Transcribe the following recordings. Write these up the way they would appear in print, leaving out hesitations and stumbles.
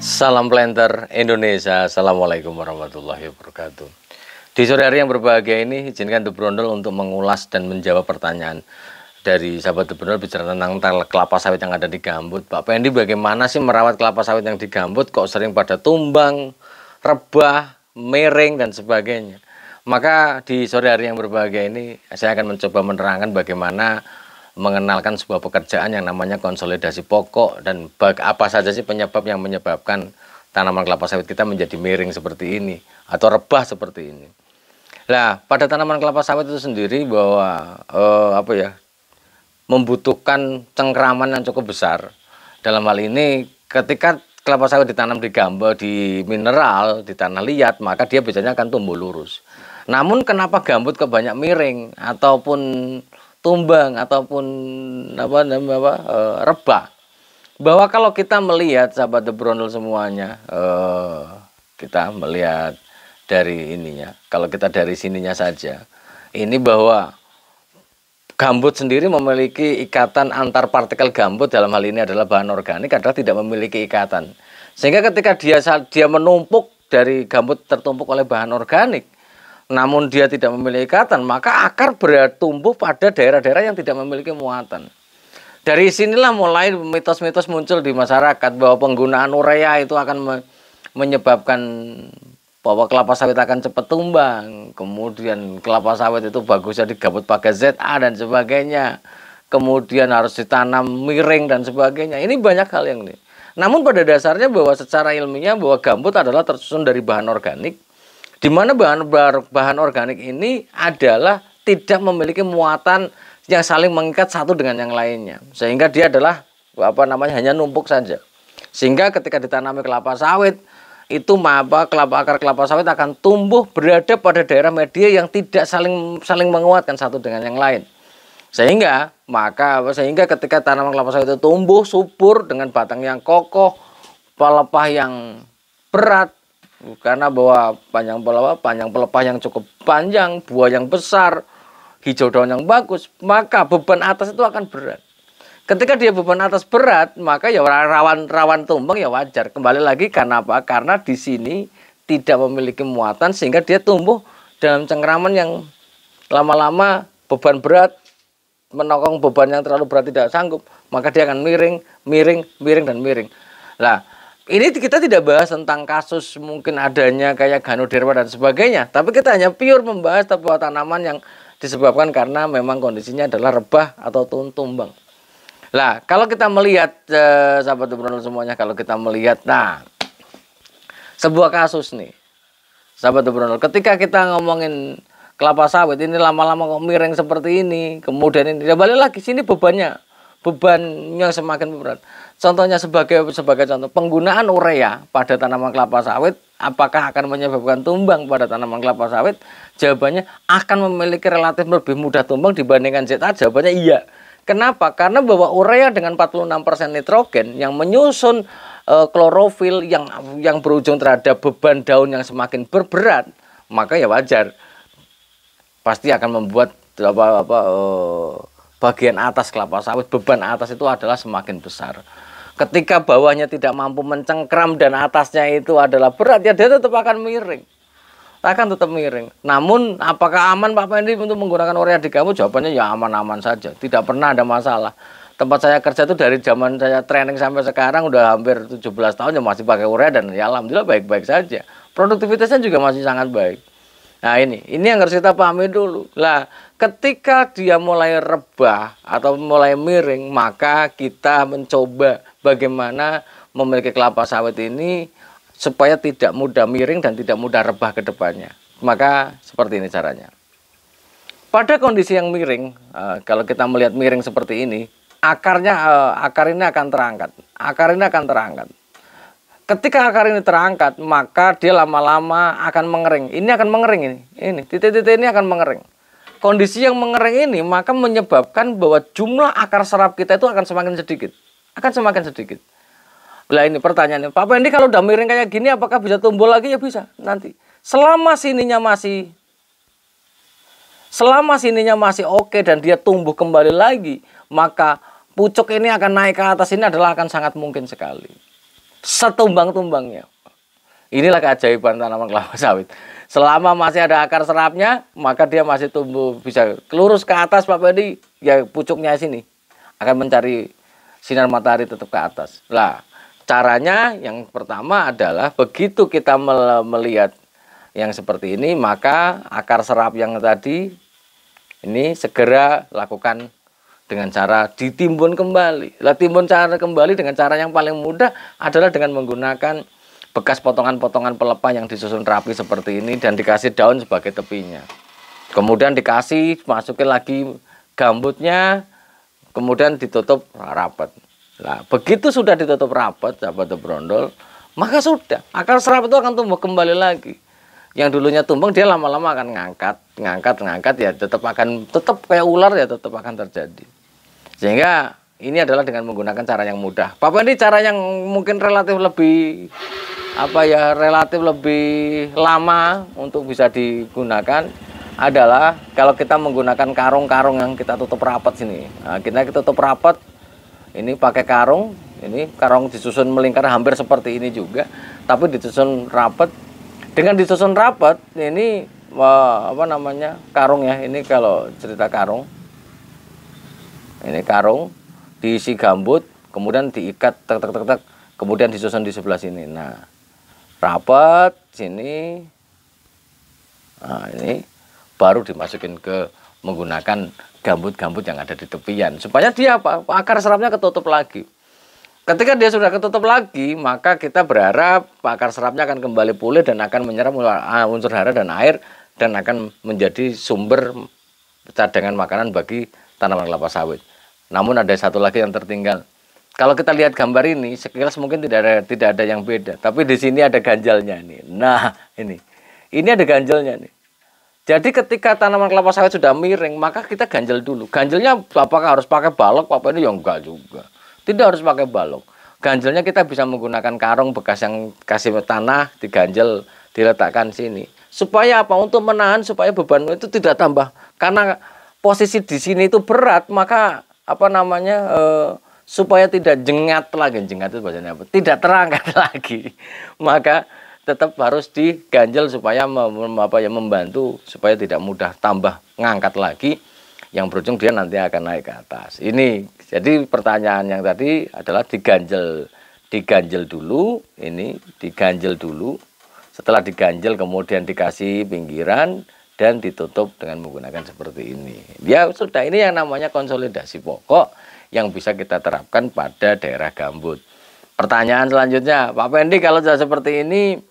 Salam planter Indonesia. Assalamualaikum warahmatullahi wabarakatuh. Di sore hari yang berbahagia ini, izinkan The Brondol untuk mengulas dan menjawab pertanyaan dari sahabat The Brondol bicara tentang kelapa sawit yang ada di gambut. Pak Pendi, bagaimana sih merawat kelapa sawit yang di gambut kok sering pada tumbang, rebah, miring dan sebagainya? Maka di sore hari yang berbahagia ini saya akan mencoba menerangkan bagaimana mengenalkan sebuah pekerjaan yang namanya konsolidasi pokok dan apa saja sih penyebab yang menyebabkan tanaman kelapa sawit kita menjadi miring seperti ini atau rebah seperti ini. Nah, pada tanaman kelapa sawit itu sendiri bahwa membutuhkan cengkraman yang cukup besar. Dalam hal ini ketika kelapa sawit ditanam di gambut, di mineral, di tanah liat, maka dia biasanya akan tumbuh lurus. Namun kenapa gambut kok banyak miring ataupun tumbang ataupun rebah? Bahwa kalau kita melihat sahabat The Brondol semuanya, kita melihat dari ininya. Kalau kita dari sininya saja, ini bahwa gambut sendiri memiliki ikatan antar partikel gambut, dalam hal ini adalah bahan organik, adalah tidak memiliki ikatan. Sehingga ketika dia menumpuk dari gambut tertumpuk oleh bahan organik, namun dia tidak memiliki ikatan, maka akar bertumbuh pada daerah-daerah yang tidak memiliki muatan. Dari sinilah mulai mitos-mitos muncul di masyarakat bahwa penggunaan urea itu akan menyebabkan bahwa kelapa sawit akan cepat tumbang. Kemudian kelapa sawit itu bagusnya digambut pakai ZA dan sebagainya. Kemudian harus ditanam miring dan sebagainya. Ini banyak hal yang ini. Namun pada dasarnya bahwa secara ilmiah bahwa gambut adalah tersusun dari bahan organik, di mana bahan organik ini adalah tidak memiliki muatan yang saling mengikat satu dengan yang lainnya, sehingga dia adalah hanya numpuk saja. Sehingga ketika ditanami kelapa sawit itu akar kelapa sawit akan tumbuh berada pada daerah media yang tidak saling menguatkan satu dengan yang lain. Sehingga ketika tanaman kelapa sawit itu tumbuh subur dengan batang yang kokoh, pelepah yang berat, karena bahwa panjang pelepah yang cukup panjang, buah yang besar, hijau daun yang bagus, maka beban atas itu akan berat. Ketika dia beban atas berat, maka ya rawan tumbang, ya wajar. Kembali lagi karena apa? Karena di sini tidak memiliki muatan sehingga dia tumbuh dalam cengkraman yang lama-lama beban berat menokong beban yang terlalu berat tidak sanggup, maka dia akan miring dan miring. Nah, ini kita tidak bahas tentang kasus mungkin adanya kayak Ganoderma dan sebagainya, tapi kita hanya pure membahas sebuah tanaman yang disebabkan karena memang kondisinya adalah rebah atau tumbang. Nah, kalau kita melihat sahabat The Brondol semuanya, kalau kita melihat sebuah kasus nih, sahabat The Brondol, ketika kita ngomongin kelapa sawit ini lama-lama kok miring seperti ini, kemudian ini ya balik lagi sini beban yang semakin berat. Contohnya sebagai contoh, penggunaan urea pada tanaman kelapa sawit apakah akan menyebabkan tumbang pada tanaman kelapa sawit? Jawabannya akan memiliki relatif lebih mudah tumbang dibandingkan ZA. Jawabannya iya. Kenapa? Karena bahwa urea dengan 46% nitrogen yang menyusun klorofil yang berujung terhadap beban daun yang semakin berat, maka ya wajar pasti akan membuat bagian atas kelapa sawit, beban atas itu adalah semakin besar. Ketika bawahnya tidak mampu mencengkram dan atasnya itu adalah berat, ya dia tetap akan miring. Namun apakah aman Pak Pendi untuk menggunakan urea di gambut? Jawabannya ya aman-aman saja. Tidak pernah ada masalah. Tempat saya kerja itu dari zaman saya training sampai sekarang udah hampir 17 tahun ya masih pakai urea dan ya alhamdulillah baik-baik saja. Produktivitasnya juga masih sangat baik. Nah ini yang harus kita pahami dulu. Lah, ketika dia mulai rebah atau mulai miring, maka kita mencoba bagaimana memiliki kelapa sawit ini supaya tidak mudah miring dan tidak mudah rebah ke depannya. Maka seperti ini caranya. Pada kondisi yang miring, kalau kita melihat miring seperti ini, akar ini akan terangkat. Ketika akar ini terangkat, maka dia lama-lama akan mengering. Ini akan mengering ini titik-titik ini akan mengering. Kondisi yang mengering ini maka menyebabkan bahwa jumlah akar serap kita itu akan semakin sedikit. Lah ini pertanyaannya, Pak Pendi kalau udah miring kayak gini apakah bisa tumbuh lagi? Ya bisa nanti. Selama sininya masih oke dan dia tumbuh kembali lagi, maka pucuk ini akan naik ke atas ini adalah akan sangat mungkin sekali. setumbang-tumbangnya. Inilah keajaiban tanaman kelapa sawit. Selama masih ada akar serapnya, maka dia masih tumbuh bisa lurus ke atas Pak Pendi, ya pucuknya sini akan mencari sinar matahari tetap ke atas. Lah, caranya yang pertama adalah begitu kita melihat yang seperti ini, maka akar serap yang tadi ini segera lakukan dengan cara ditimbun kembali. Lah, timbun cara kembali dengan cara yang paling mudah adalah dengan menggunakan bekas potongan-potongan pelepah yang disusun rapi seperti ini dan dikasih daun sebagai tepinya. Kemudian dikasih, masukin lagi gambutnya, kemudian ditutup rapat. Nah, begitu sudah ditutup rapat, sahabat brondol, maka sudah akar serap itu akan tumbuh kembali lagi. Yang dulunya tumbang dia lama-lama akan ngangkat ya tetap kayak ular ya tetap akan terjadi. Sehingga ini adalah dengan menggunakan cara yang mudah. Papa ini cara yang mungkin relatif lebih relatif lebih lama untuk bisa digunakan adalah kalau kita menggunakan karung-karung yang kita tutup rapat sini. Nah, kita tutup rapat ini pakai karung, ini karung disusun melingkar hampir seperti ini juga, tapi disusun rapat. Dengan disusun rapat ini karung ya, ini kalau cerita karung. Ini karung diisi gambut, kemudian diikat tek, kemudian disusun di sebelah sini. Nah, rapat sini. Nah, ini baru dimasukin ke menggunakan gambut-gambut yang ada di tepian supaya dia akar serapnya ketutup lagi. Ketika dia sudah ketutup lagi, maka kita berharap akar serapnya akan kembali pulih dan akan menyerap unsur hara dan air dan akan menjadi sumber cadangan makanan bagi tanaman kelapa sawit. Namun ada satu lagi yang tertinggal. Kalau kita lihat gambar ini, sekilas mungkin tidak ada yang beda, tapi di sini ada ganjalnya nih. Nah, ini ada ganjalnya nih. Jadi ketika tanaman kelapa sawit sudah miring, maka kita ganjel dulu. Ganjelnya apakah harus pakai balok? Apa ini? Ya enggak juga. Tidak harus pakai balok. Ganjelnya kita bisa menggunakan karung bekas yang kasih tanah, diganjel, diletakkan sini. Supaya apa? Untuk menahan supaya beban itu tidak tambah. Karena posisi di sini itu berat, maka supaya tidak jengat lagi. Jengat itu bahasanya apa? Tidak terangkat lagi. Maka tetap harus diganjel supaya membantu supaya tidak mudah tambah ngangkat lagi, yang berujung dia nanti akan naik ke atas. Ini jadi pertanyaan yang tadi adalah diganjel dulu, ini diganjel dulu. Setelah diganjel kemudian dikasih pinggiran dan ditutup dengan menggunakan seperti ini. Ya sudah, ini yang namanya konsolidasi pokok yang bisa kita terapkan pada daerah gambut. Pertanyaan selanjutnya, Pak Pendi, kalau sudah seperti ini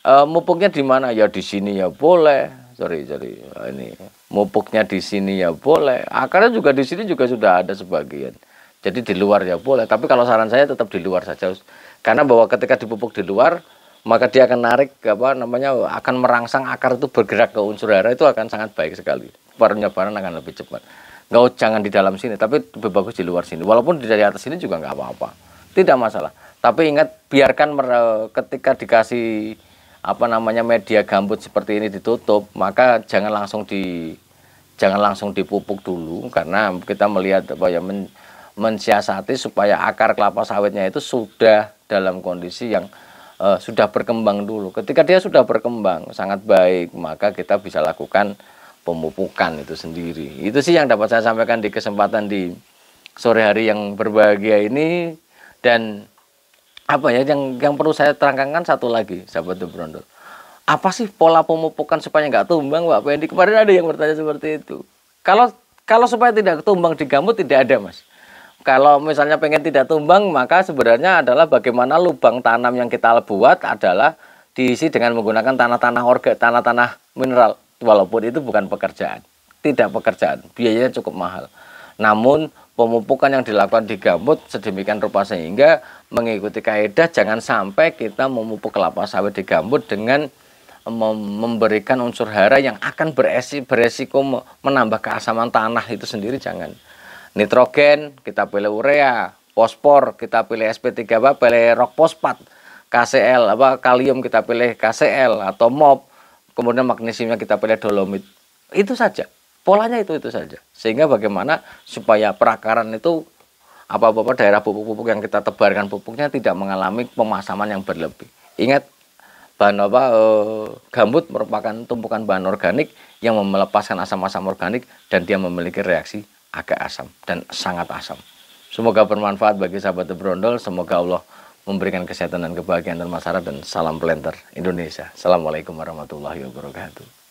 mupuknya di mana? Ya di sini ya boleh. Ini mupuknya di sini ya boleh. Akarnya juga di sini juga sudah ada sebagian. Jadi di luar ya boleh. Tapi kalau saran saya tetap di luar saja. Karena bahwa ketika dipupuk di luar, maka dia akan narik akan merangsang akar itu bergerak ke unsur hara, itu akan sangat baik sekali. Penyebaran akan lebih cepat. Jangan di dalam sini, tapi lebih bagus di luar sini. Walaupun dari atas sini juga nggak apa-apa. Tidak masalah. Tapi ingat, biarkan ketika dikasih media gambut seperti ini ditutup, maka jangan langsung dipupuk dulu, karena kita melihat mensiasati supaya akar kelapa sawitnya itu sudah dalam kondisi yang sudah berkembang dulu. Ketika dia sudah berkembang sangat baik, maka kita bisa lakukan pemupukan itu sendiri. Itu sih yang dapat saya sampaikan di kesempatan di sore hari yang berbahagia ini. Dan yang perlu saya terangkan satu lagi, sahabat brondol. Apa sih pola pemupukan supaya nggak tumbang, Pak Pendi? Kemarin ada yang bertanya seperti itu. Kalau supaya tidak tumbang di gambut tidak ada, Mas. Kalau misalnya pengen tidak tumbang, maka sebenarnya adalah bagaimana lubang tanam yang kita buat adalah diisi dengan menggunakan tanah-tanah mineral. Walaupun itu bukan pekerjaan, tidak pekerjaan, biayanya cukup mahal. Namun pemupukan yang dilakukan di gambut sedemikian rupa sehingga mengikuti kaidah jangan sampai kita memupuk kelapa sawit di gambut dengan memberikan unsur hara yang akan beresiko menambah keasaman tanah itu sendiri. Jangan. Nitrogen kita pilih urea, fosfor kita pilih SP3, pilih rock fosfat, KCl kalium kita pilih KCl atau MOP, kemudian magnesiumnya kita pilih dolomit. Itu saja. Polanya itu saja. Sehingga bagaimana supaya perakaran itu apa-apa daerah pupuk-pupuk yang kita tebarkan pupuknya tidak mengalami pemasaman yang berlebih. Ingat, gambut merupakan tumpukan bahan organik yang melepaskan asam-asam organik dan dia memiliki reaksi agak asam dan sangat asam. Semoga bermanfaat bagi sahabat The Brondol. Semoga Allah memberikan kesehatan dan kebahagiaan dan masyarakat, dan salam planter Indonesia. Assalamualaikum warahmatullahi wabarakatuh.